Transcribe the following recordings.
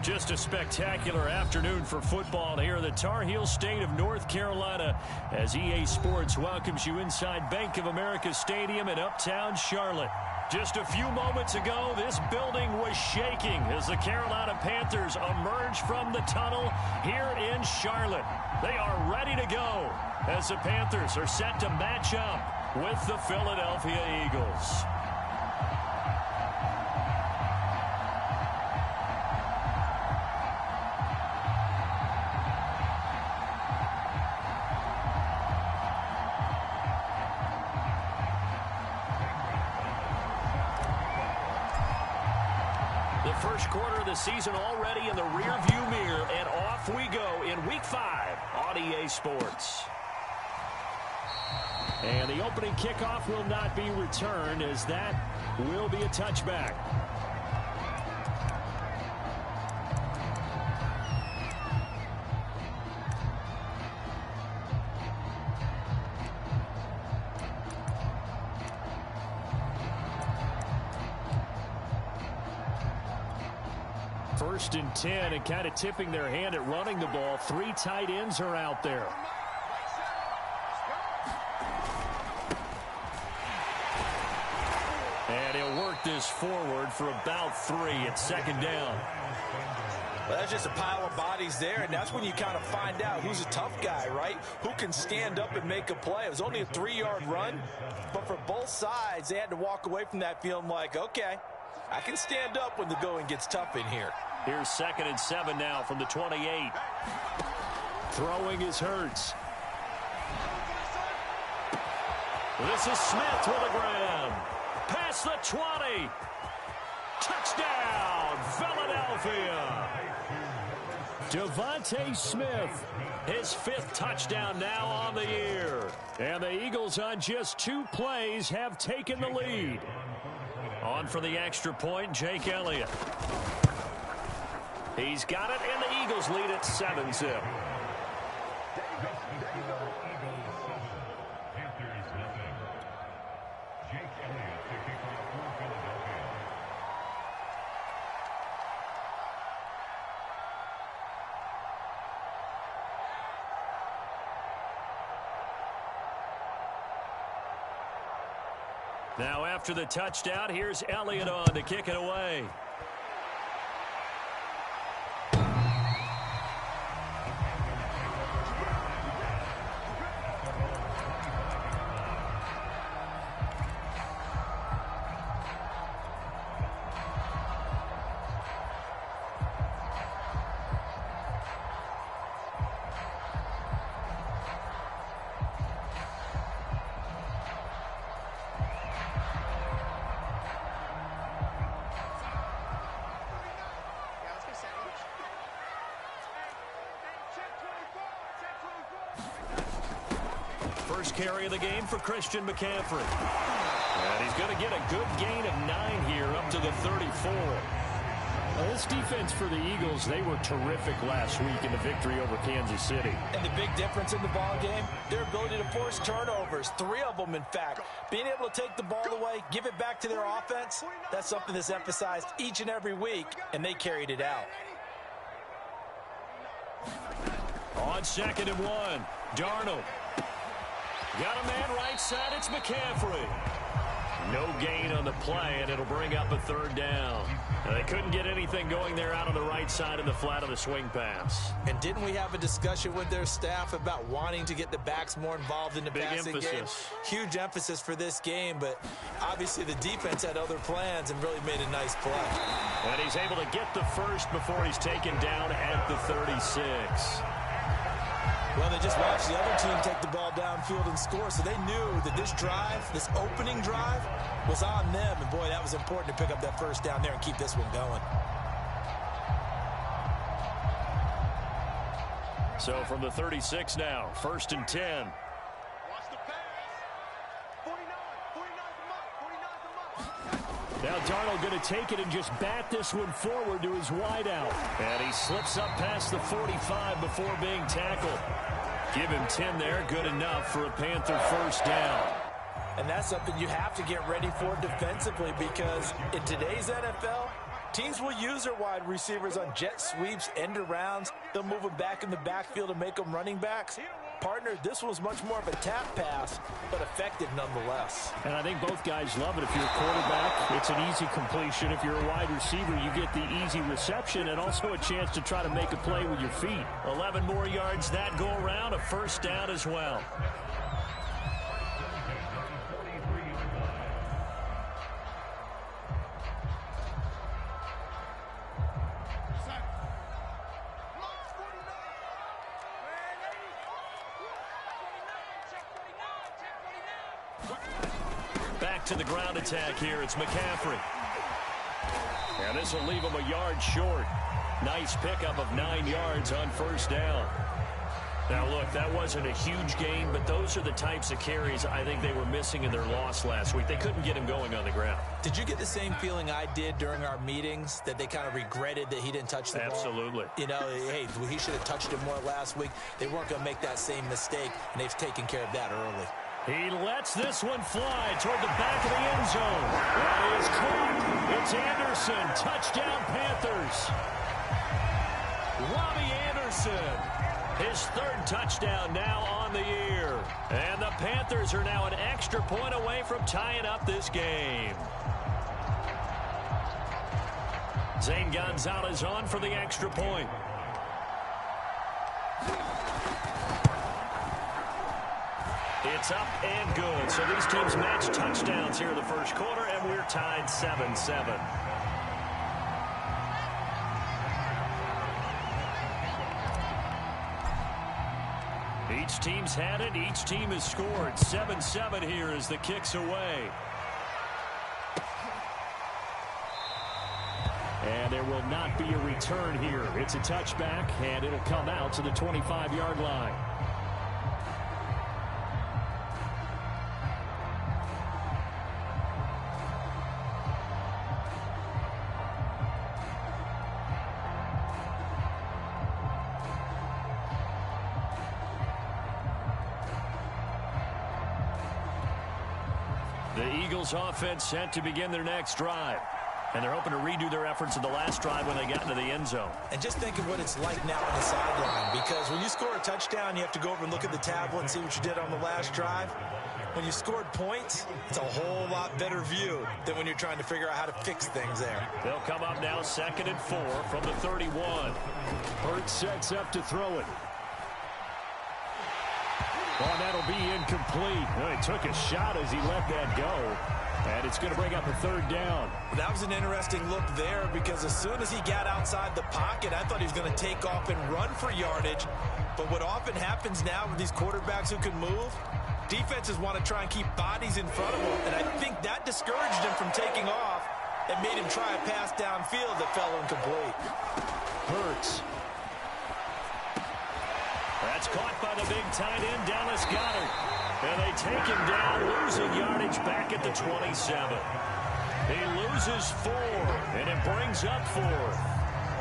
Just a spectacular afternoon for football here in the Tar Heel state of North Carolina as EA Sports welcomes you inside Bank of America Stadium in uptown Charlotte. Just a few moments ago, this building was shaking as the Carolina Panthers emerged from the tunnel here in Charlotte. They are ready to go as the Panthers are set to match up with the Philadelphia Eagles. First quarter of the season already in the rearview mirror, and off we go in Week 5 on EA Sports. And the opening kickoff will not be returned, as that will be a touchback. First and 10, and kind of tipping their hand at running the ball. 3 tight ends are out there. And he'll work this forward for about 3 at second down. Well, that's just a pile of bodies there, and that's when you kind of find out who's a tough guy, right? Who can stand up and make a play. It was only a 3-yard run, but for both sides, they had to walk away from that feeling like, okay, I can stand up when the going gets tough in here. Here's 2nd and 7 now from the 28. Throwing is Hurts. This is Smith with a grab. Past the 20. Touchdown, Philadelphia. Devontae Smith, his 5th touchdown now on the year. And the Eagles on just 2 plays have taken the lead. On for the extra point, Jake Elliott. He's got it, and the Eagles lead at 7-zip. Now after the touchdown, here's Elliott on to kick it away. First carry of the game for Christian McCaffrey. And he's going to get a good gain of 9 here up to the 34. Well, this defense for the Eagles, they were terrific last week in the victory over Kansas City. And the big difference in the ball game, their ability to force turnovers, 3 of them in fact. Being able to take the ball away, give it back to their offense, that's something that's emphasized each and every week, and they carried it out. On 2nd and 1, Darnold. Got a man right side, it's McCaffrey. No gain on the play, and it'll bring up a 3rd down. Now, they couldn't get anything going there out on the right side in the flat of the swing pass. And didn't we have a discussion with their staff about wanting to get the backs more involved in the passing game? Huge emphasis for this game, but obviously the defense had other plans and really made a nice play. And he's able to get the first before he's taken down at the 36. Well, they just watched the other team take the ball downfield and score, so they knew that this drive, this opening drive, was on them. And, boy, that was important to pick up that first down there and keep this one going. So from the 36 now, 1st and 10. Now Darnold going to take it and just bat this one forward to his wideout. And he slips up past the 45 before being tackled. Give him 10 there, good enough for a Panther first down. And that's something you have to get ready for defensively, because in today's NFL, Teams will use their wide receivers on jet sweeps, end arounds. They'll move them back in the backfield and make them running backs. Partner, this was much more of a tap pass, but effective nonetheless. And I think both guys love it. If you're a quarterback, it's an easy completion. If you're a wide receiver, you get the easy reception and also a chance to try to make a play with your feet. 11 more yards that go around, a first down as well. Back to the ground attack here. It's McCaffrey. And this will leave him a yard short. Nice pickup of 9 yards on first down. Now, look, that wasn't a huge gain, but those are the types of carries I think they were missing in their loss last week. They couldn't get him going on the ground. Did you get the same feeling I did during our meetings, that they kind of regretted that he didn't touch the ball? Absolutely. You know, hey, he should have touched it more last week. They weren't going to make that same mistake, and they've taken care of that early. He lets this one fly toward the back of the end zone. That is caught. It's Anderson. Touchdown, Panthers. Robbie Anderson. His third touchdown now on the year. And the Panthers are now an extra point away from tying up this game. Zane Gonzalez on for the extra point. It's up and good. So these teams match touchdowns here in the first quarter, and we're tied 7-7. Each team's had it. Each team has scored. 7-7 here as the kick's away. And there will not be a return here. It's a touchback, and it'll come out to the 25-yard line. The Eagles offense set to begin their next drive. And they're hoping to redo their efforts in the last drive when they got into the end zone. And just think of what it's like now on the sideline, because when you score a touchdown, you have to go over and look at the tablet and see what you did on the last drive. When you scored points, it's a whole lot better view than when you're trying to figure out how to fix things there. They'll come up now 2nd and 4 from the 31. Hurts sets up to throw it. Oh, that'll be incomplete. Oh, he took a shot as he let that go. And it's going to bring up a third down. That was an interesting look there, because as soon as he got outside the pocket, I thought he was going to take off and run for yardage. But what often happens now with these quarterbacks who can move, defenses want to try and keep bodies in front of them. And I think that discouraged him from taking off and made him try a pass downfield that fell incomplete. Hurts. That's caught by the big tight end, Dallas Goedert. And they take him down, losing yardage back at the 27. He loses 4, and it brings up 4.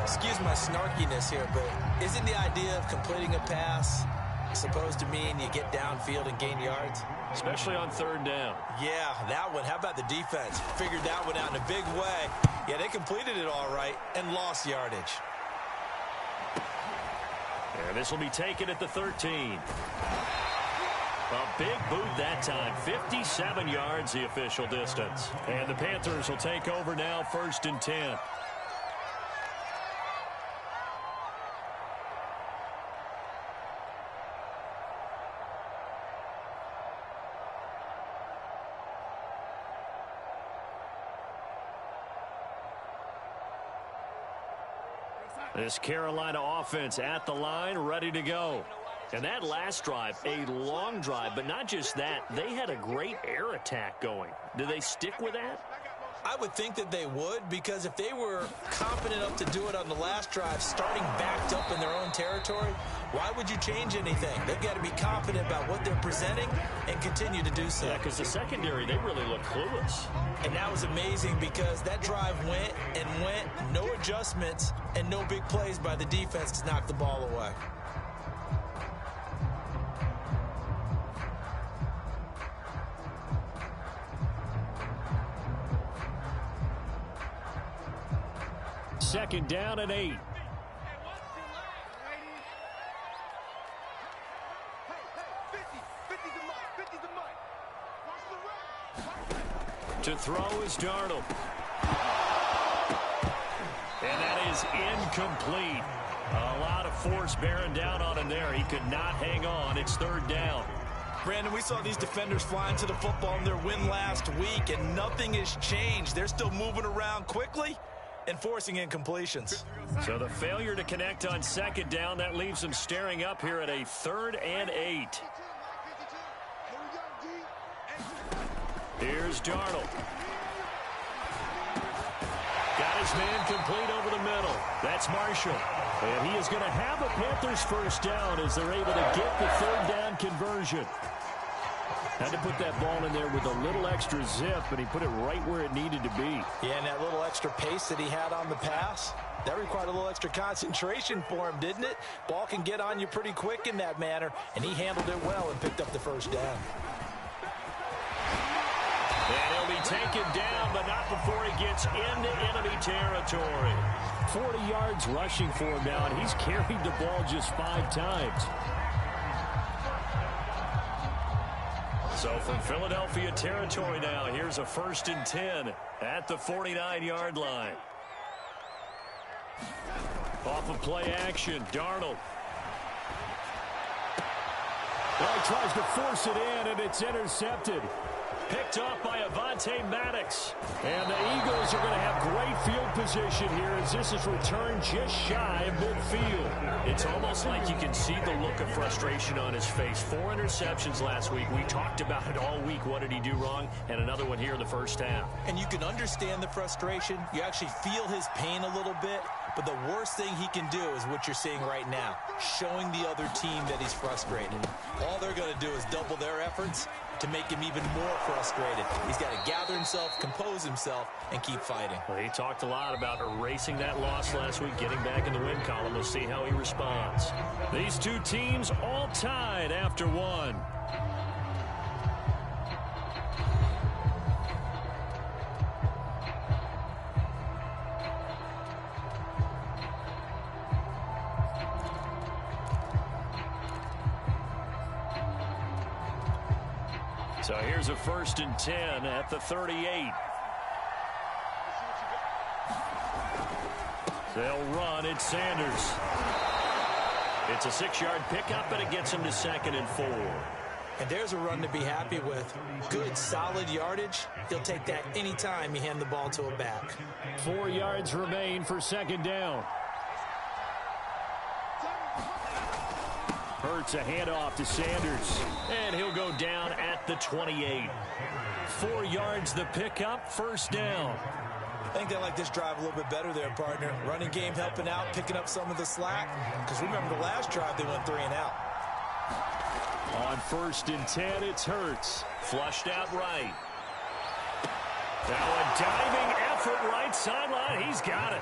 Excuse my snarkiness here, but isn't the idea of completing a pass supposed to mean you get downfield and gain yards? Especially on third down. Yeah, that one. How about the defense? Figured that one out in a big way. Yeah, they completed it all right and lost yardage. And this will be taken at the 13. A big boot that time. 57 yards the official distance. And the Panthers will take over now, 1st and 10. This Carolina offense at the line, ready to go. And that last drive, a long drive, but not just that, they had a great air attack going. Do they stick with that? I would think that they would, because if they were confident enough to do it on the last drive, starting backed up in their own territory, why would you change anything? They've got to be confident about what they're presenting and continue to do so. Yeah, because the secondary, they really look clueless. And that was amazing, because that drive went and went, no adjustments, and no big plays by the defense to knock the ball away. second down and 8. To throw is Darnold. And that is incomplete. A lot of force bearing down on him there. He could not hang on. It's third down. Brandon, we saw these defenders flying to the football in their win last week, and nothing has changed. They're still moving around quickly and forcing incompletions. So the failure to connect on second down, that leaves them staring up here at a 3rd and 8. Here's Darnold. Got his man complete over the middle. That's Marshall. And he is going to have a Panthers first down as they're able to get the 3rd down conversion. Had to put that ball in there with a little extra zip, and he put it right where it needed to be. Yeah, and that little extra pace that he had on the pass, that required a little extra concentration for him, didn't it? Ball can get on you pretty quick in that manner, and he handled it well and picked up the first down. And he'll be taken down, but not before he gets into enemy territory. 40 yards rushing for him now, and he's carried the ball just 5 times. So from Philadelphia territory now, here's a 1st and 10 at the 49-yard line. Off of play action, Darnold. Well, he tries to force it in, and it's intercepted. Picked off by Avonte Maddox. And the Eagles are going to have great field position here as this is returned just shy of midfield. It's almost like you can see the look of frustration on his face. 4 interceptions last week. We talked about it all week. What did he do wrong? And another one here in the first half. And you can understand the frustration. You actually feel his pain a little bit. But the worst thing he can do is what you're seeing right now, showing the other team that he's frustrated. All they're going to do is double their efforts to make him even more frustrated. He's got to gather himself, compose himself, and keep fighting. Well, he talked a lot about erasing that loss last week, getting back in the win column. We'll see how he responds. These two teams all tied after 1. So here's a 1st and 10 at the 38. They'll run. It's Sanders. It's a 6-yard pickup, and it gets him to 2nd and 4. And there's a run to be happy with. Good, solid yardage. He'll take that anytime you hand the ball to a back. 4 yards remain for 2nd down. Hurts a handoff to Sanders, and he'll go down at the 28. 4 yards the pickup, 1st down. I think they like this drive a little bit better there, partner. Running game helping out, picking up some of the slack. Because remember the last drive, they went 3 and out. On 1st and 10, it's Hurts. Flushed out right. Now a diving effort right sideline. He's got it.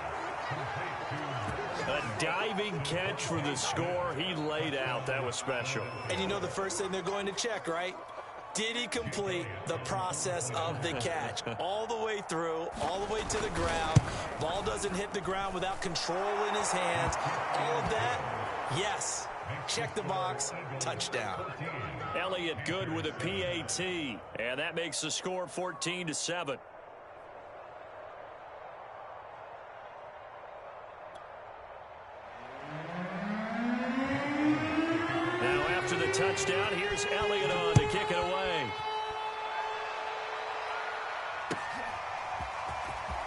A diving catch for the score. He laid out. That was special. And you know the first thing they're going to check, right? Did he complete the process of the catch? All the way through, all the way to the ground. Ball doesn't hit the ground without control in his hands. All of that, yes. Check the box, touchdown. Elliott good with a PAT. And that makes the score 14-7. After the touchdown, here's Elliott on to kick it away.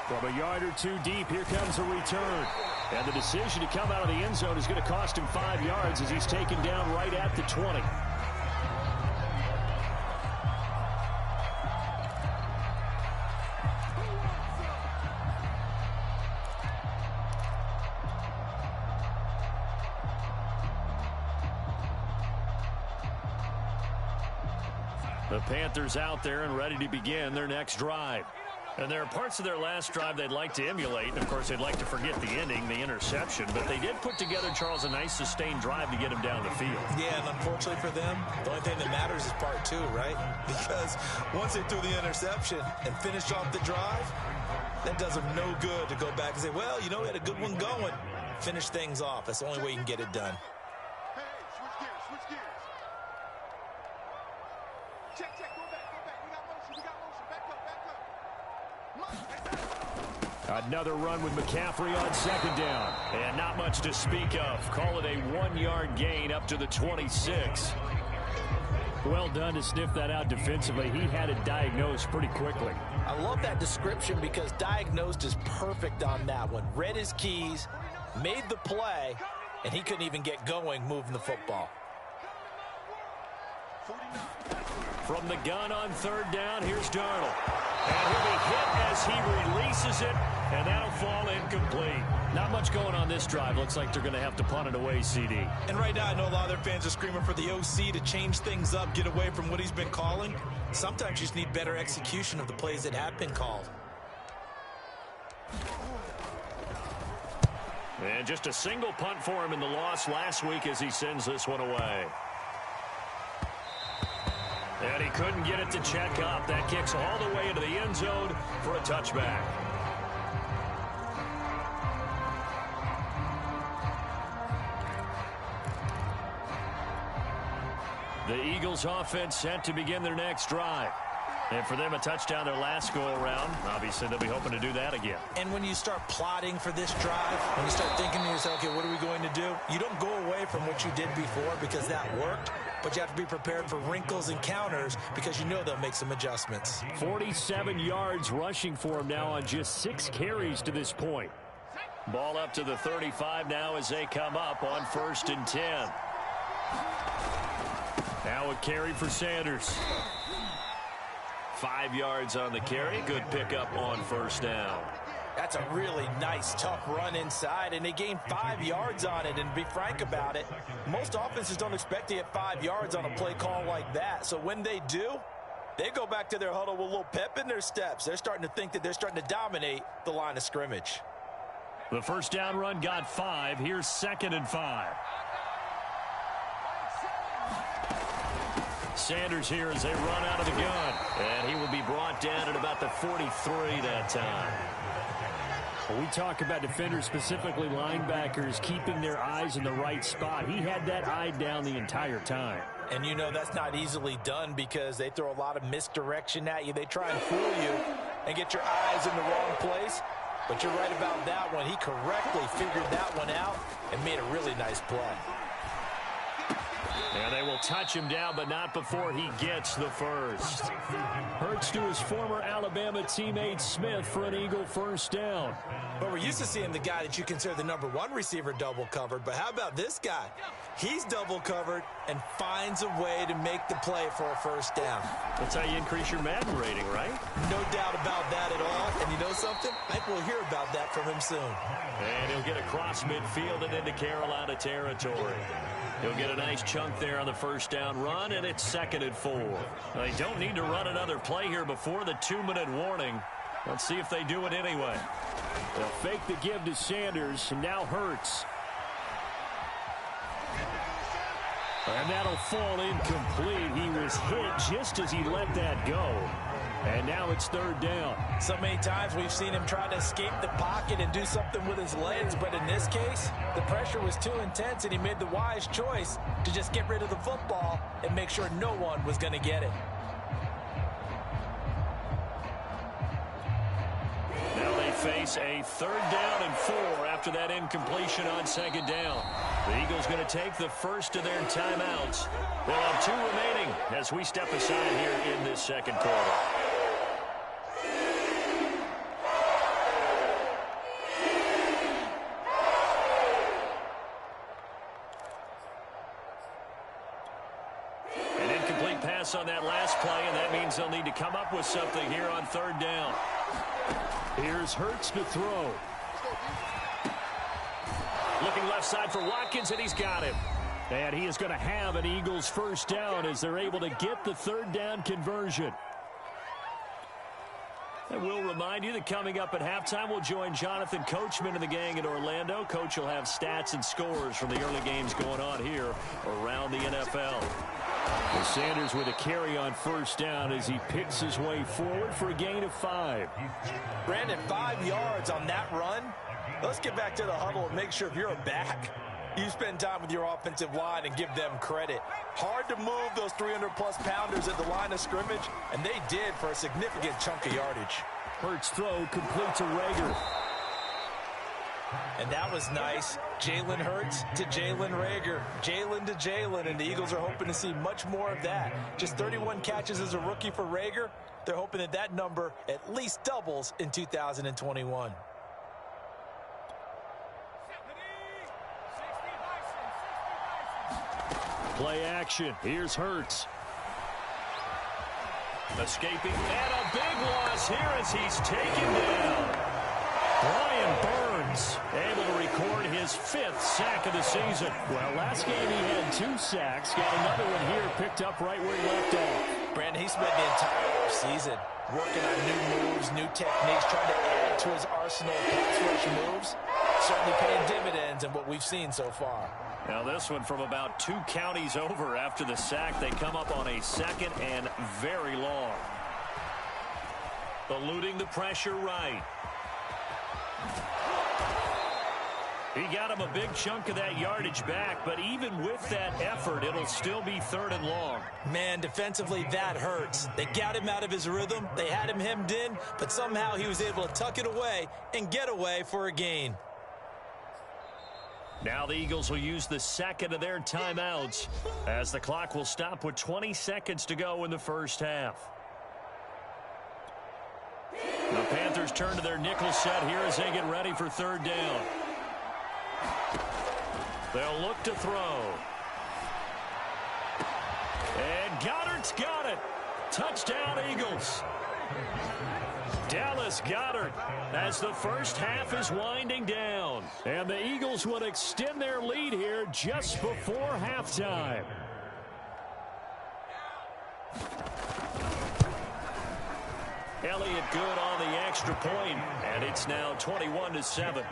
From a yard or 2 deep, here comes a return. And the decision to come out of the end zone is going to cost him 5 yards as he's taken down right at the 20. The Panthers out there and ready to begin their next drive. And there are parts of their last drive they'd like to emulate. And, of course, they'd like to forget the ending, the interception. But they did put together, Charles, a nice sustained drive to get him down the field. Yeah, and unfortunately for them, the only thing that matters is part two, right? Because once they threw the interception and finished off the drive, that does them no good to go back and say, well, you know, we had a good one going. Finish things off. That's the only way you can get it done. Hey, switch gears. Check, go back. We got motion. Back up. Another run with McCaffrey on second down. And not much to speak of. Call it a 1-yard gain up to the 26. Well done to sniff that out defensively. He had it diagnosed pretty quickly. I love that description because diagnosed is perfect on that one. Read his keys, made the play, and he couldn't even get going moving the football. From the gun on third down, here's Darnold. And he'll be hit as he releases it, and that'll fall incomplete. Not much going on this drive. Looks like they're going to have to punt it away, CD. And right now, I know a lot of their fans are screaming for the OC to change things up, get away from what he's been calling. Sometimes you just need better execution of the plays that have been called. And just a single punt for him in the loss last week as he sends this one away. And he couldn't get it to check up. That kicks all the way into the end zone for a touchback. The Eagles offense set to begin their next drive. And for them, a touchdown their last go-around. Obviously, they'll be hoping to do that again. And when you start plotting for this drive, when you start thinking to yourself, okay, what are we going to do? You don't go away from what you did before because that worked. But you have to be prepared for wrinkles and counters because you know they'll make some adjustments. 47 yards rushing for him now on just 6 carries to this point. Ball up to the 35 now as they come up on 1st and 10. Now a carry for Sanders. 5 yards on the carry. Good pickup on 1st down. That's a really nice, tough run inside, and they gained 5 yards on it. And to be frank about it, most offenses don't expect to get 5 yards on a play call like that. So when they do, they go back to their huddle with a little pep in their steps. They're starting to think that they're starting to dominate the line of scrimmage. The 1st down run got 5. Here's 2nd and 5. Sanders here as they run out of the gun. And he will be brought down at about the 43 that time. When we talk about defenders, specifically linebackers, keeping their eyes in the right spot, he had that eye down the entire time. And you know that's not easily done because they throw a lot of misdirection at you. They try and fool you and get your eyes in the wrong place. But you're right about that one. He correctly figured that one out and made a really nice play. And they will touch him down, but not before he gets the first. Hurts to his former Alabama teammate Smith for an Eagle 1st down. But we're used to seeing the guy that you consider the #1 receiver double covered. But how about this guy? He's double covered and finds a way to make the play for a 1st down. That's how you increase your Madden rating, right? No doubt about that at all. And you know something? I think we'll hear about that from him soon. And he'll get across midfield and into Carolina territory. He'll get a nice chunk there on the 1st down run, and it's 2nd and 4. They don't need to run another play here before the 2-minute warning. Let's see if they do it anyway. They'll fake the give to Sanders, and now Hurts. And that'll fall incomplete. He was hit just as he let that go. And now it's 3rd down. So many times we've seen him try to escape the pocket and do something with his legs, but in this case, the pressure was too intense and he made the wise choice to just get rid of the football and make sure no one was going to get it. Now they face a 3rd down and 4 after that incompletion on 2nd down. The Eagles going to take the first of their timeouts. They'll have 2 remaining as we step aside here in this 2nd quarter. An incomplete pass on that last play, and that means they'll need to come up with something here on 3rd down. Here's Hurts to throw. Looking left side for Watkins, and he's got him. And he is going to have an Eagles 1st down as they're able to get the 3rd down conversion. And we'll remind you that coming up at halftime, we'll join Jonathan Coachman and the gang in Orlando. Coach will have stats and scores from the early games going on here around the NFL. And Sanders with a carry on first down as he picks his way forward for a gain of 5. Brandon, 5 yards on that run. Let's get back to the huddle and make sure if you're a back, you spend time with your offensive line and give them credit. Hard to move those 300-plus pounders at the line of scrimmage, and they did for a significant chunk of yardage. Hurts throw complete to Rager. And that was nice. Jalen Hurts to Jalen Rager. Jalen to Jalen, and the Eagles are hoping to see much more of that. Just 31 catches as a rookie for Rager. They're hoping that that number at least doubles in 2021. Play action. Here's Hurts. Escaping, and a big loss here as he's taken down. Brian Burns able to record his 5th sack of the season. Well, last game he had 2 sacks. Got another one here picked up right where he left off. Brandon, he spent the entire offseason working on new moves, new techniques, trying to add to his arsenal of pass rush moves. Certainly paying dividends in what we've seen so far. Now this one from about 2 counties over after the sack. They come up on a 2nd and very long. Eluding the pressure right. He got him a big chunk of that yardage back, but even with that effort, it'll still be 3rd and long. Man, defensively, that hurts. They got him out of his rhythm. They had him hemmed in, but somehow he was able to tuck it away and get away for a gain. Now the Eagles will use the 2nd of their timeouts as the clock will stop with 20 seconds to go in the first half. The Panthers turn to their nickel set here as they get ready for 3rd down. They'll look to throw. And Goddard's got it. Touchdown, Eagles. Dallas Goedert as the first half is winding down. And the Eagles will extend their lead here just before halftime. Elliott good on the extra point, and it's now 21-7.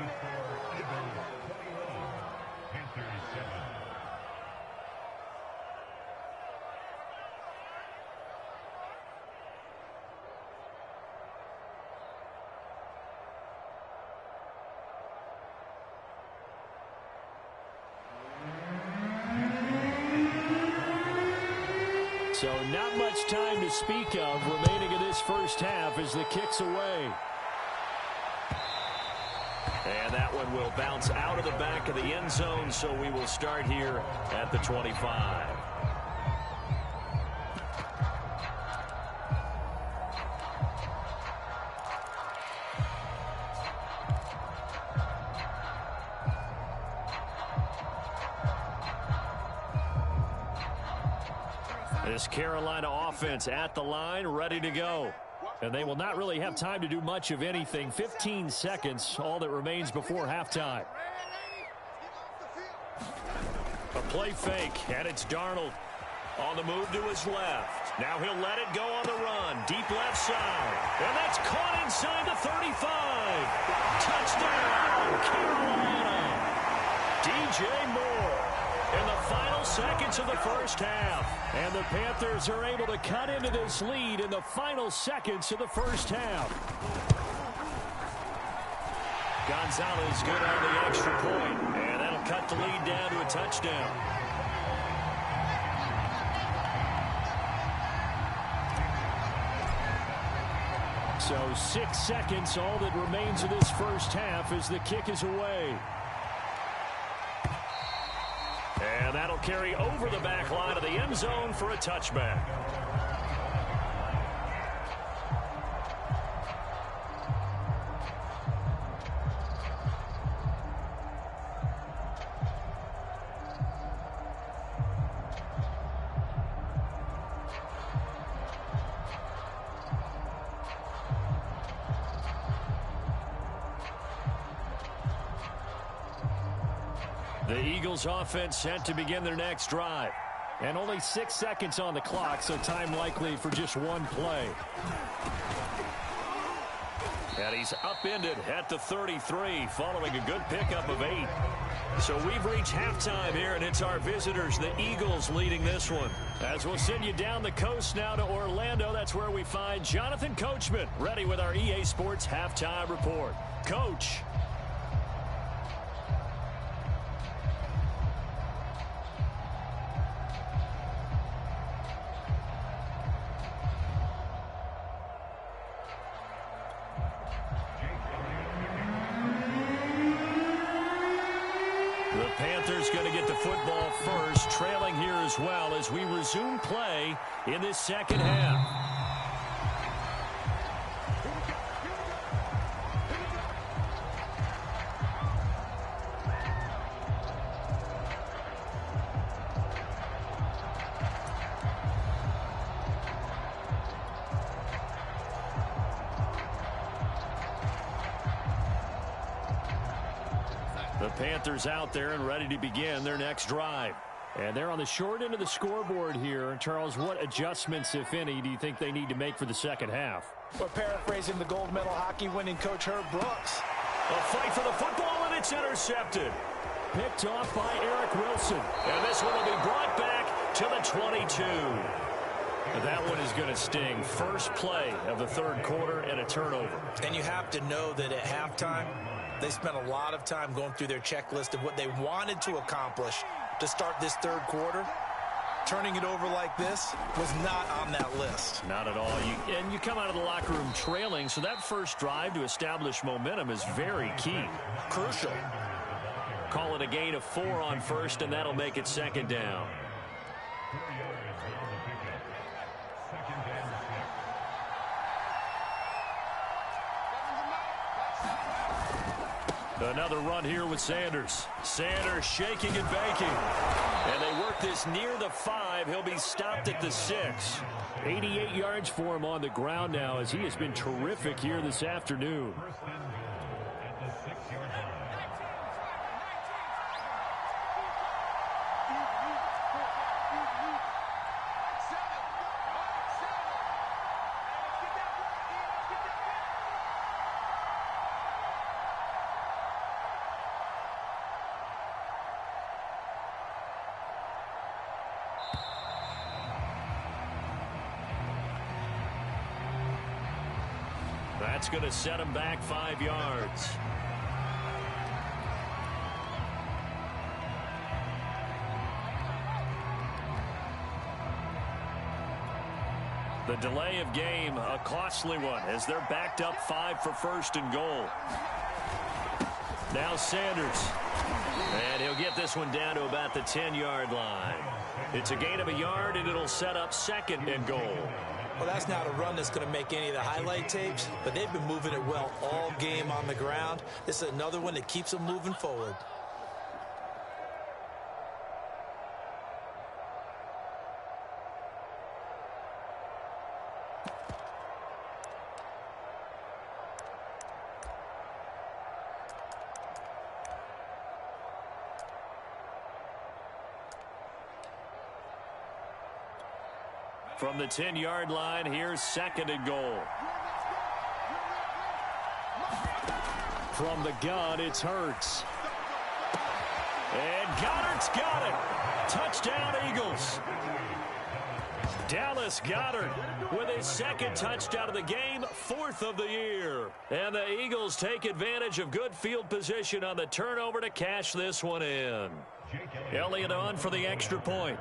So not much time to speak of remaining in this first half as the kick's away. And that one will bounce out of the back of the end zone, so we will start here at the 25. This Carolina offense at the line, ready to go. And they will not really have time to do much of anything. 15 seconds, all that remains before halftime. A play fake, and it's Darnold on the move to his left. Now he'll let it go on the run. Deep left side. And that's caught inside the 35. Touchdown, Carolina. DJ Moore in the final seconds of the first half. And the Panthers are able to cut into this lead in the final seconds of the first half. Gonzalez good on the extra point, and that'll cut the lead down to a touchdown. So 6 seconds, all that remains of this first half as the kick is away. And that'll carry over the back line of the end zone for a touchback. The Eagles offense set to begin their next drive. And only 6 seconds on the clock, so time likely for just one play. And he's upended at the 33 following a good pickup of 8. So we've reached halftime here, and it's our visitors, the Eagles, leading this one. As we'll send you down the coast now to Orlando, that's where we find Jonathan Coachman, ready with our EA Sports Halftime Report. Coach. The Panthers going to get the football first, trailing here as well as we resume play in this second half. The Panthers out there and ready to begin their next drive. And they're on the short end of the scoreboard here. Charles, what adjustments, if any, do you think they need to make for the second half? We're paraphrasing the gold medal hockey winning coach Herb Brooks. A fight for the football, and it's intercepted. Picked off by Eric Wilson. And this one will be brought back to the 22. That one is going to sting. First play of the third quarter and a turnover. And you have to know that at halftime, they spent a lot of time going through their checklist of what they wanted to accomplish to start this third quarter. Turning it over like this was not on that list. Not at all. And you come out of the locker room trailing, so that first drive to establish momentum is very key. Crucial. Call it a gain of 4 on first, and that'll make it second down. Another run here with Sanders. Sanders shaking and baking. And they work this near the 5. He'll be stopped at the 6. 88 yards for him on the ground now as he has been terrific here this afternoon. That's going to set him back 5 yards. The delay of game, a costly one, as they're backed up 5 for first and goal. Now Sanders. And he'll get this one down to about the 10-yard line. It's a gain of a yard, and it'll set up second and goal. Well, that's not a run that's going to make any of the highlight tapes, but they've been moving it well all game on the ground. This is another one that keeps them moving forward. From the 10-yard line, here's second and goal. From the gun, it's Hurts. And Goddard's got it. Touchdown, Eagles. Dallas Goedert with his second touchdown of the game, 4th of the year. And the Eagles take advantage of good field position on the turnover to cash this one in. Elliott on for the extra point.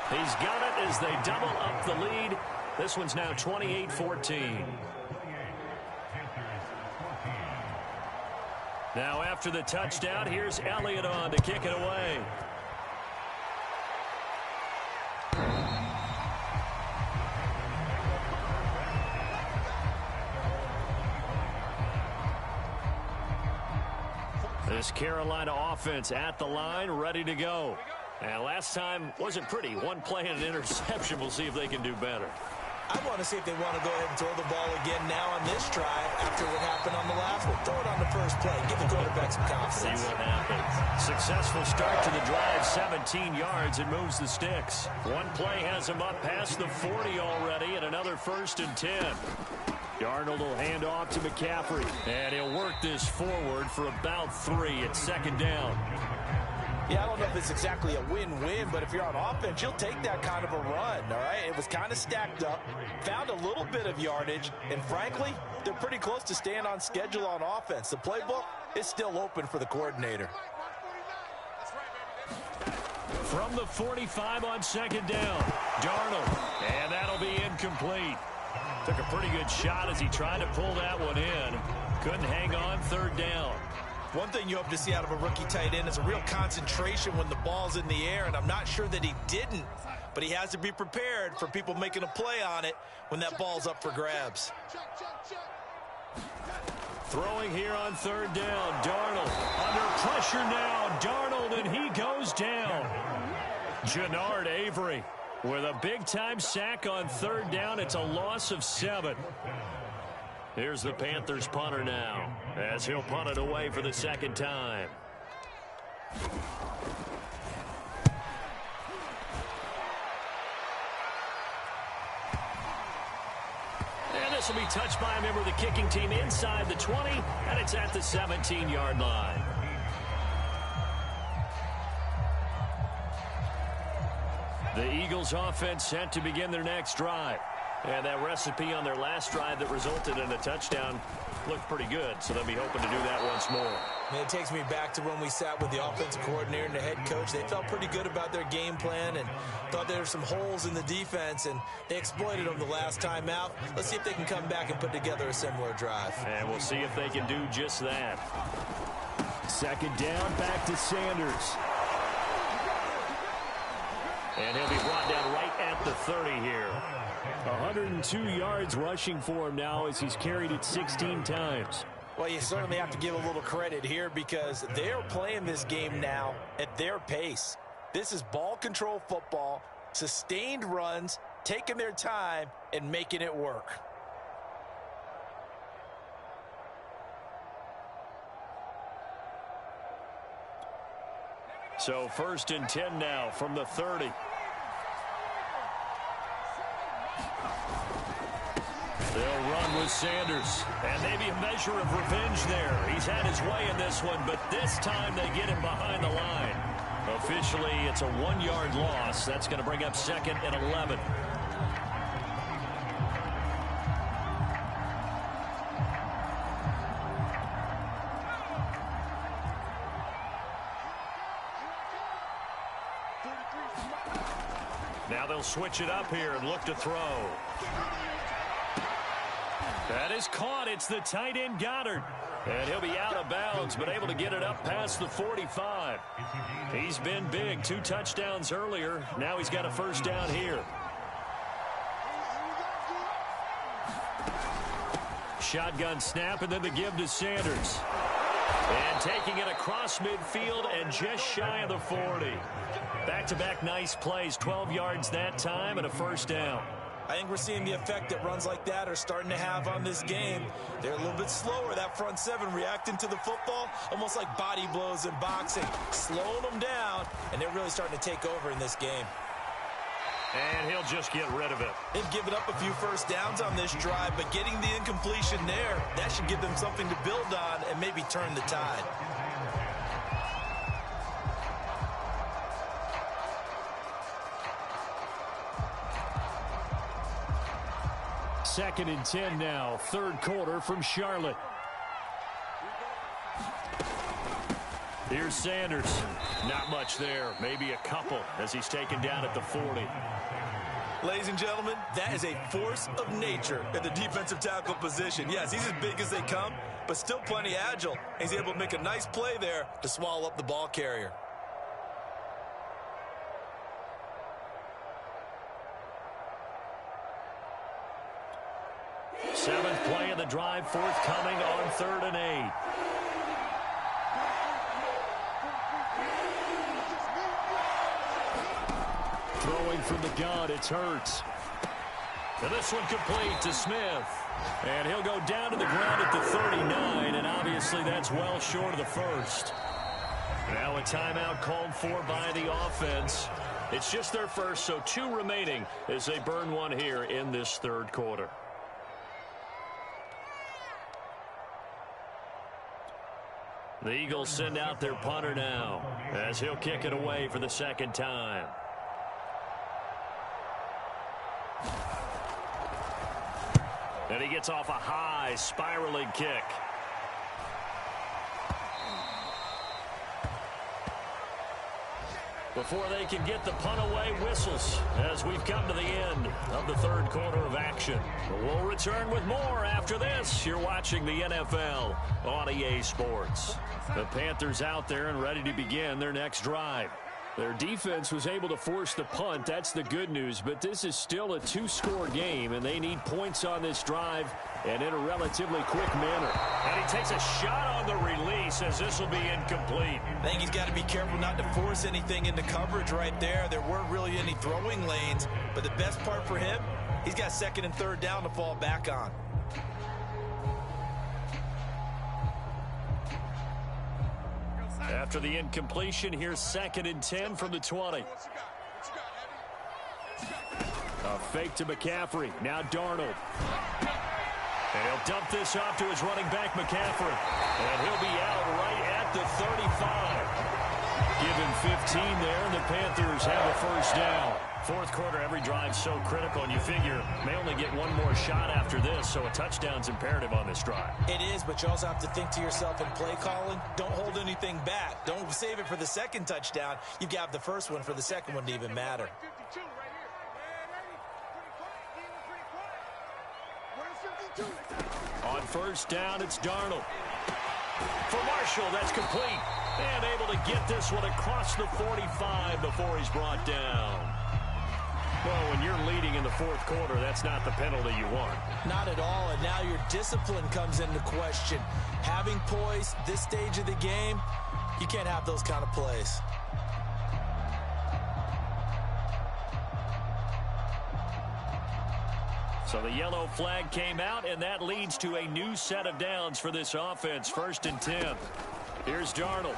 He's got it as they double up the lead. This one's now 28-14. Now after the touchdown, here's Elliott on to kick it away. This Carolina offense at the line, ready to go. And last time wasn't pretty. One play and an interception. We'll see if they can do better. I want to see if they want to go ahead and throw the ball again now on this drive after what happened on the last one. Throw it on the first play. Give the quarterback some confidence. See what happens. Successful start to the drive, 17 yards, and moves the sticks. One play has him up past the 40 already, and another 1st and 10. Darnold will hand off to McCaffrey, and he'll work this forward for about 3 at 2nd down. Yeah, I don't know if it's exactly a win-win, but if you're on offense, you'll take that kind of a run, all right? It was kind of stacked up, found a little bit of yardage, and frankly, they're pretty close to staying on schedule on offense. The playbook is still open for the coordinator. From the 45 on 2nd down, Darnold, and that'll be incomplete. Took a pretty good shot as he tried to pull that one in. Couldn't hang on 3rd down. One thing you hope to see out of a rookie tight end is a real concentration when the ball's in the air, and I'm not sure that he didn't, but he has to be prepared for people making a play on it when that ball's up for grabs. Throwing here on 3rd down, Darnold under pressure now, Darnold, and he goes down. Jannard Avery with a big-time sack on 3rd down. It's a loss of 7. Here's the Panthers punter now, as he'll punt it away for the 2nd time. And this will be touched by a member of the kicking team inside the 20, and it's at the 17-yard line. The Eagles offense set to begin their next drive. And that recipe on their last drive that resulted in a touchdown looked pretty good, so they'll be hoping to do that once more. And it takes me back to when we sat with the offensive coordinator and the head coach. They felt pretty good about their game plan and thought there were some holes in the defense, and they exploited them the last time out. Let's see if they can come back and put together a similar drive. And we'll see if they can do just that. 2nd down, back to Sanders. And he'll be brought down right at the 30 here. 102 yards rushing for him now as he's carried it 16 times. Well, you certainly have to give a little credit here because they're playing this game now at their pace. This is ball control football, sustained runs, taking their time and making it work. So 1st and 10 now from the 30. They'll run with Sanders, and maybe a measure of revenge there. He's had his way in this one, but this time they get him behind the line. Officially, it's a 1-yard loss. That's going to bring up 2nd and 11. Now they'll switch it up here and look to throw. That is caught. It's the tight end Goddard. And he'll be out of bounds, but able to get it up past the 45. He's been big. 2 touchdowns earlier. Now he's got a 1st down here. Shotgun snap, and then the give to Sanders. And taking it across midfield and just shy of the 40. Back-to-back nice plays. 12 yards that time and a 1st down. I think we're seeing the effect that runs like that are starting to have on this game. They're a little bit slower, that front 7 reacting to the football, almost like body blows in boxing, slowing them down, and they're really starting to take over in this game. And he'll just get rid of it. They've given up a few 1st downs on this drive, but getting the incompletion there, that should give them something to build on and maybe turn the tide. Second and 10 now, 3rd quarter from Charlotte. Here's Sanders. Not much there, maybe a couple as he's taken down at the 40. Ladies and gentlemen, that is a force of nature at the defensive tackle position. Yes, he's as big as they come, but still plenty agile. He's able to make a nice play there to swallow up the ball carrier. Seventh play of the drive forthcoming on 3rd and 8. Throwing from the gun, it's Hurts. And this one complete to Smith. And he'll go down to the ground at the 39, and obviously that's well short of the first. Now a timeout called for by the offense. It's just their first, so 2 remaining as they burn one here in this third quarter. The Eagles send out their punter now as he'll kick it away for the second time. And he gets off a high spiraling kick. Before they can get the punt away, whistles as we've come to the end of the third quarter of action. We'll return with more after this. You're watching the NFL on EA Sports. The Panthers out there and ready to begin their next drive. Their defense was able to force the punt. That's the good news, but this is still a 2-score game, and they need points on this drive and in a relatively quick manner. And he takes a shot on the release as this will be incomplete. I think he's got to be careful not to force anything into coverage right there. There weren't really any throwing lanes, but the best part for him, he's got second and third down to fall back on. After the incompletion, here's 2nd and 10 from the 20. A fake to McCaffrey. Now Darnold. And he'll dump this off to his running back, McCaffrey. And he'll be out right at the 35. Give him 15 there, and the Panthers have a first down. Fourth quarter, every drive so critical, and you figure may only get one more shot after this, so a touchdown's imperative on this drive. It is, but you also have to think to yourself in play calling, don't hold anything back. Don't save it for the second touchdown. You've got the first one for the second one to even matter. On first down, it's Darnold. For Marshall, that's complete. And able to get this one across the 45 before he's brought down. Well, when you're leading in the fourth quarter, that's not the penalty you want. Not at all, and now your discipline comes into question. Having poise this stage of the game, you can't have those kind of plays. So the yellow flag came out, and that leads to a new set of downs for this offense. 1st and 10. Here's Darnold.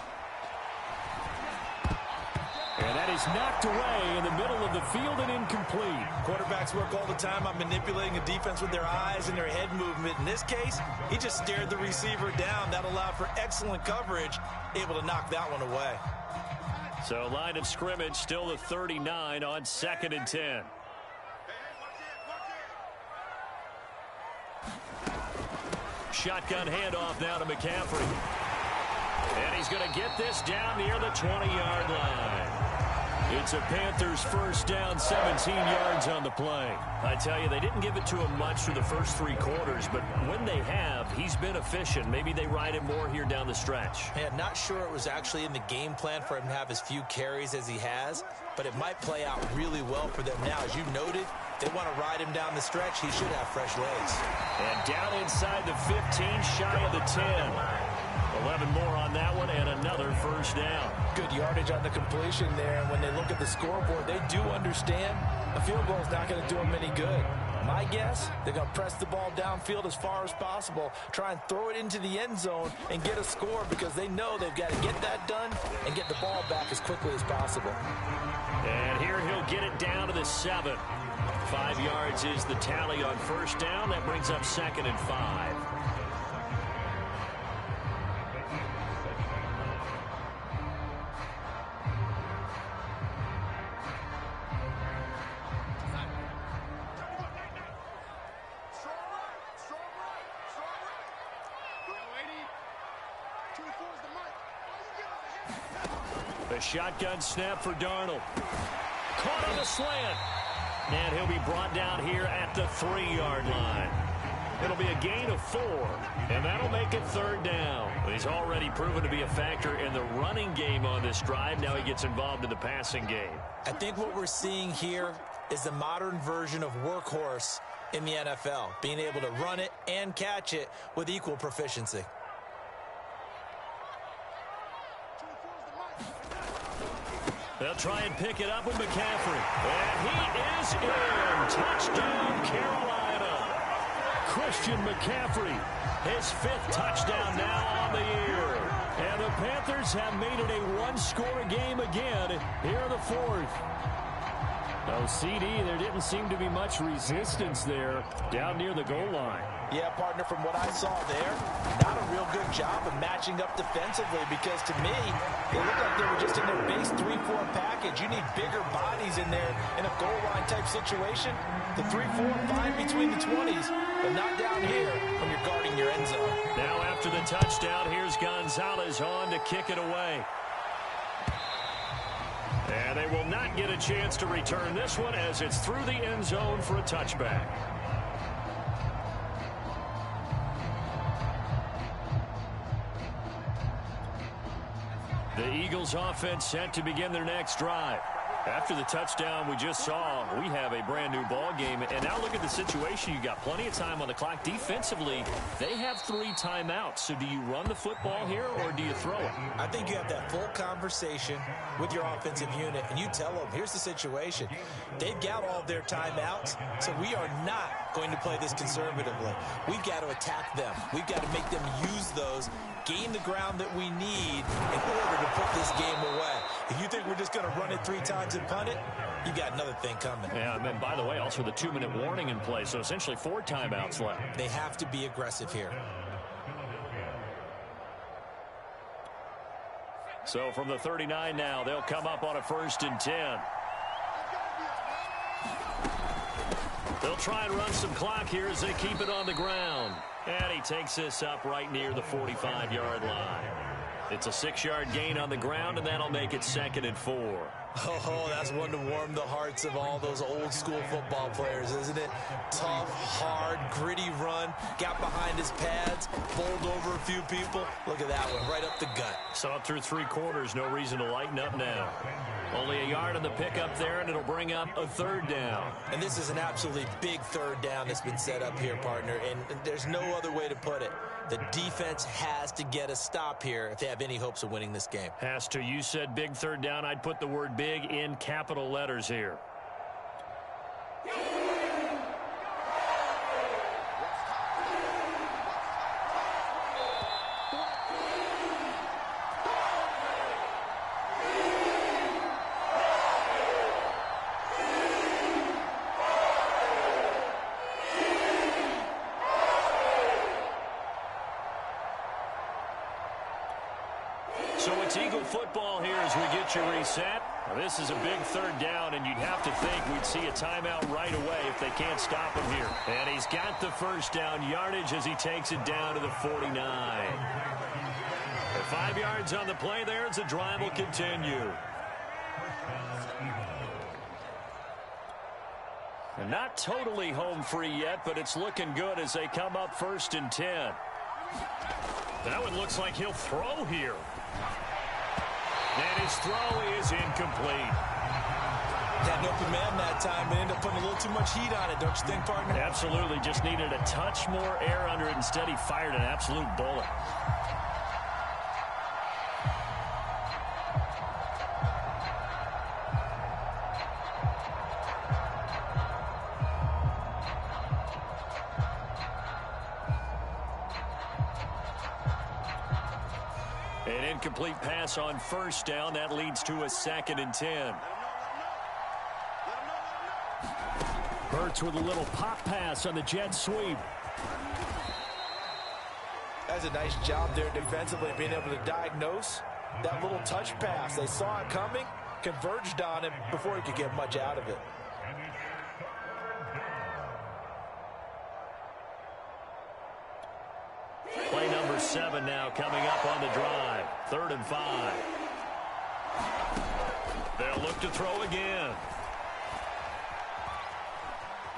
And that is knocked away in the middle of the field and incomplete. Quarterbacks work all the time on manipulating a defense with their eyes and their head movement. In this case, he just stared the receiver down. That allowed for excellent coverage, able to knock that one away. So line of scrimmage, still the 39 on 2nd and 10. Shotgun handoff now to McCaffrey. And he's going to get this down near the 20-yard line. It's a Panthers first down, 17 yards on the play. I tell you, they didn't give it to him much through the first 3 quarters, but when they have, he's been efficient. Maybe they ride him more here down the stretch. Yeah, not sure it was actually in the game plan for him to have as few carries as he has, but it might play out really well for them now. As you noted, they want to ride him down the stretch. He should have fresh legs. And down inside the 15, shy of the 10. 11 more on that one, and another first down. Good yardage on the completion there, and when they look at the scoreboard, they do understand a field goal is not going to do them any good. My guess, they're going to press the ball downfield as far as possible, try and throw it into the end zone and get a score because they know they've got to get that done and get the ball back as quickly as possible. And here he'll get it down to the 7. 5 yards is the tally on first down. That brings up 2nd and 5. A shotgun snap for Darnold. Caught on the slant. And he'll be brought down here at the 3-yard line. It'll be a gain of 4, and that'll make it 3rd down. He's already proven to be a factor in the running game on this drive. Now he gets involved in the passing game. I think what we're seeing here is the modern version of workhorse in the NFL, being able to run it and catch it with equal proficiency. They'll try and pick it up with McCaffrey. And he is in. Touchdown, Carolina. Christian McCaffrey, his 5th touchdown now on the year. And the Panthers have made it a one-score game again here in the 4th. Oh, CD, there didn't seem to be much resistance there down near the goal line. Yeah, partner, from what I saw there, not a real good job of matching up defensively because to me, it looked like they were just in their base 3-4 package. You need bigger bodies in there in a goal line type situation. The 3-4, 5 between the 20s, but not down here when you're guarding your end zone. Now after the touchdown, here's Gonzalez on to kick it away. And they will not get a chance to return this one as it's through the end zone for a touchback. The Eagles offense set to begin their next drive. After the touchdown we just saw, we have a brand new ball game. And now look at the situation. You got plenty of time on the clock. Defensively, they have 3 timeouts. So do you run the football here or do you throw it? I think you have that full conversation with your offensive unit, and you tell them, here's the situation. They've got all of their timeouts, so we are not going to play this conservatively. We've got to attack them. We've got to make them use those, gain the ground that we need in order to put this game away. If you think we're just going to run it 3 times and punt it, you got another thing coming. Yeah, and then, by the way, also the 2-minute warning in play, so essentially 4 timeouts left. They have to be aggressive here. So from the 39 now, they'll come up on a 1st and 10. They'll try and run some clock here as they keep it on the ground. And he takes this up right near the 45-yard line. It's a 6-yard gain on the ground, and that'll make it 2nd and 4. Oh, that's one to warm the hearts of all those old-school football players, isn't it? Tough, hard, gritty run, got behind his pads, bowled over a few people. Look at that one, right up the gut. Saw it through 3 quarters, no reason to lighten up now. Only a yard on the pickup there, and it'll bring up a 3rd down. And this is an absolutely big 3rd down that's been set up here, partner, and there's no other way to put it. The defense has to get a stop here if they have any hopes of winning this game. Has to. You said big 3rd down. I'd put the word big in capital letters here. So it's Eagle football here as we get you reset. Now, this is a big 3rd down, and you'd have to think we'd see a timeout right away if they can't stop him here. And he's got the 1st down yardage as he takes it down to the 49. The 5 yards on the play there as the drive will continue. And not totally home free yet, but it's looking good as they come up 1st and 10. That one looks like he'll throw here. And his throw is incomplete. Had an open man that time and ended up putting a little too much heat on it, don't you think, partner? Absolutely. Just needed a touch more air under it. Instead, he fired an absolute bullet. An incomplete pass on 1st down. That leads to a 2nd and 10. Hurts with a little pop pass on the jet sweep. That's a nice job there defensively, being able to diagnose that little touch pass. They saw it coming, converged on him before he could get much out of it. Play number 7 now coming up on the drive. 3rd and 5. They'll look to throw again.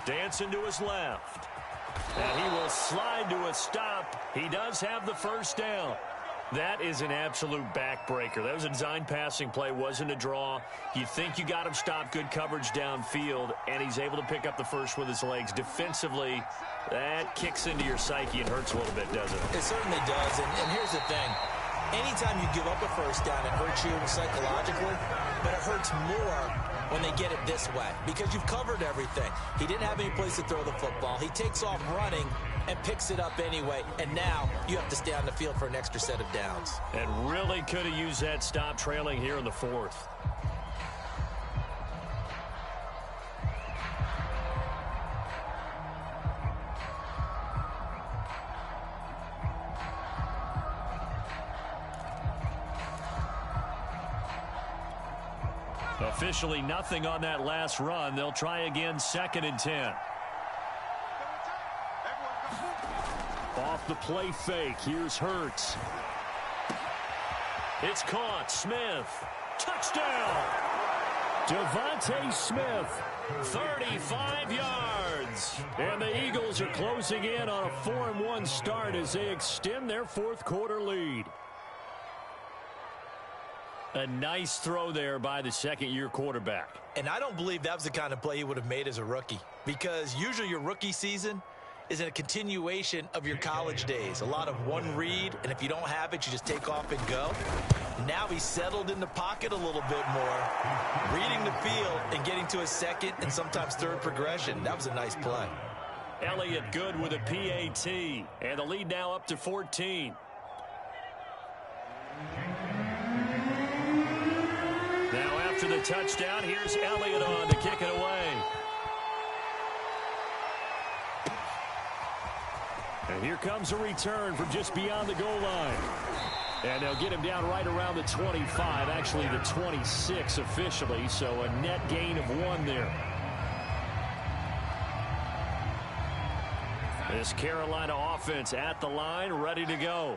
Dancing to his left. And he will slide to a stop. He does have the 1st down. That is an absolute backbreaker. That was a design passing play, wasn't a draw. You think you got him stopped, good coverage downfield, and he's able to pick up the 1st with his legs. Defensively, that kicks into your psyche and hurts a little bit, doesn't it? It certainly does, and here's the thing. Anytime you give up a first down, it hurts you psychologically, but it hurts more when they get it this way because you've covered everything. He didn't have any place to throw the football. He takes off running and picks it up anyway, and now you have to stay on the field for an extra set of downs. And really could have used that stop trailing here in the fourth. Officially nothing on that last run. They'll try again, 2nd and 10. Off the play fake. Here's Hurts. It's caught. Smith. Touchdown. Devontae Smith. 35 yards. And the Eagles are closing in on a 4-1 start as they extend their fourth quarter lead. A nice throw there by the second-year quarterback. And I don't believe that was the kind of play he would have made as a rookie, because usually your rookie season is a continuation of your college days. A lot of one read, and if you don't have it, you just take off and go. Now he's settled in the pocket a little bit more, reading the field and getting to a second and sometimes third progression. That was a nice play. Elliott good with a PAT, and the lead now up to 14. Now after the touchdown, here's Elliott on to kick it away. And here comes a return from just beyond the goal line. And they'll get him down right around the 25, actually the 26 officially, so a net gain of 1 there. This Carolina offense at the line, ready to go.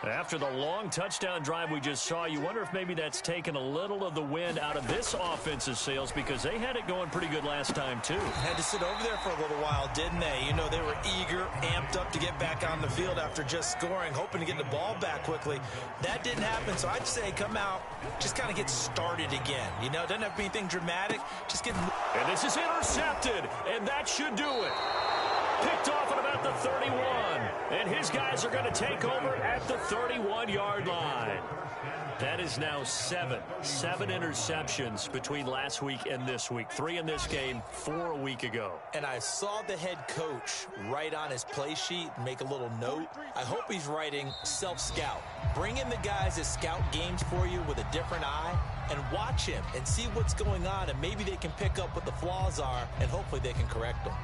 After the long touchdown drive we just saw, you wonder if maybe that's taken a little of the wind out of this offense's sails, because they had it going pretty good last time, too. Had to sit over there for a little while, didn't they? You know, they were eager, amped up to get back on the field after just scoring, hoping to get the ball back quickly. That didn't happen, so I'd say come out, just kind of get started again. You know, it doesn't have to be anything dramatic. Just get... And this is intercepted, and that should do it. Picked off at about the 31, and his guys are going to take over at the 31-yard line. That is now 7 interceptions between last week and this week. 3 in this game, 4 a week ago. And I saw the head coach write on his play sheet, make a little note. I hope he's writing self-scout. Bring in the guys that scout games for you with a different eye and watch him and see what's going on, and maybe they can pick up what the flaws are, and hopefully they can correct them.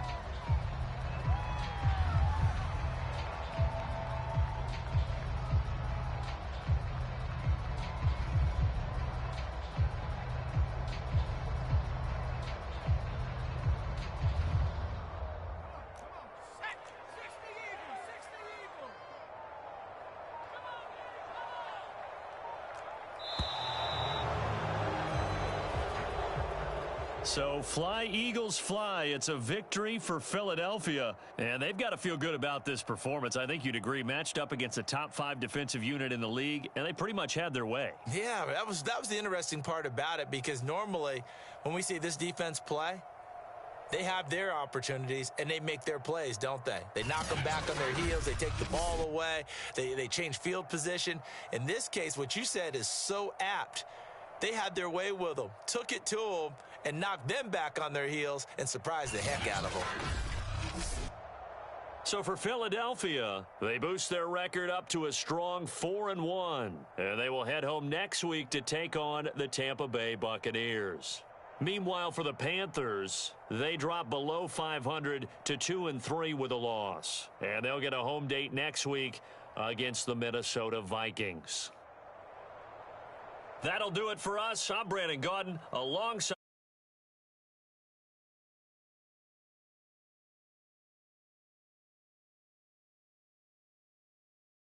So fly, Eagles, fly. It's a victory for Philadelphia, and they've got to feel good about this performance. I think you'd agree, matched up against a top 5 defensive unit in the league, and they pretty much had their way. Yeah, that was the interesting part about it, because normally when we see this defense play, they have their opportunities and they make their plays, don't they? They knock them back on their heels. They take the ball away. They change field position. In this case, what you said is so apt. They had their way with them, took it to them, and knocked them back on their heels and surprised the heck out of them. So for Philadelphia, they boost their record up to a strong 4-1, and they will head home next week to take on the Tampa Bay Buccaneers. Meanwhile, for the Panthers, they drop below 500 to 2-3 with a loss, and they'll get a home date next week against the Minnesota Vikings. That'll do it for us. I'm Brandon Gaudin alongside